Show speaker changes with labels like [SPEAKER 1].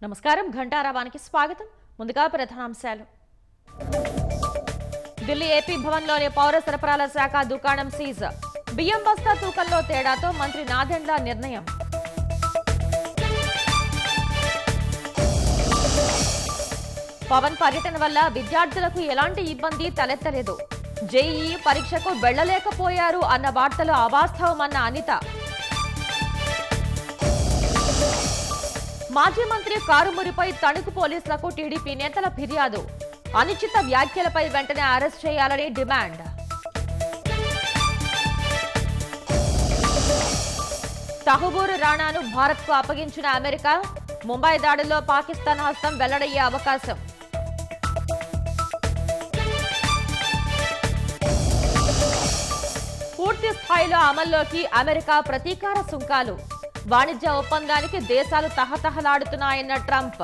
[SPEAKER 1] నమస్కారం ఘంటారావానికి స్వాగతం. ముందుగా ప్రధానాంశాలు. ఢిల్లీ ఏపీ భవన్లోని పౌర సరఫరాల శాఖ దుకాణం సీజ్. బియ్యం బస్తా తూకంలో తేడాతో మంత్రి నాదెండ్ల నిర్ణయం. పవన్ పర్యటన వల్ల విద్యార్థులకు ఎలాంటి ఇబ్బంది తలెత్తలేదు. జేఈఈ పరీక్షకు వెళ్లలేకపోయారు అన్న వార్తలు అవాస్తవమన్న అనిత. మాజీ మంత్రి కారుమూరిపై తణుకు పోలీసులకు టీడీపీ నేతల ఫిర్యాదు. అనుచిత వ్యాఖ్యలపై వెంటనే అరెస్ట్ చేయాలని డిమాండ్. తహబూర్ రాణాను భారత్కు అప్పగించిన అమెరికా. ముంబై దాడిలో పాకిస్తాన్ హస్తం వెల్లడయ్యే అవకాశం. పూర్తి స్థాయిలో అమల్లోకి అమెరికా ప్రతీకార సుంకాలు. వాణిజ్య ఒప్పందానికి దేశాలు తహతహలాడుతున్నాయన్న ట్రంప్.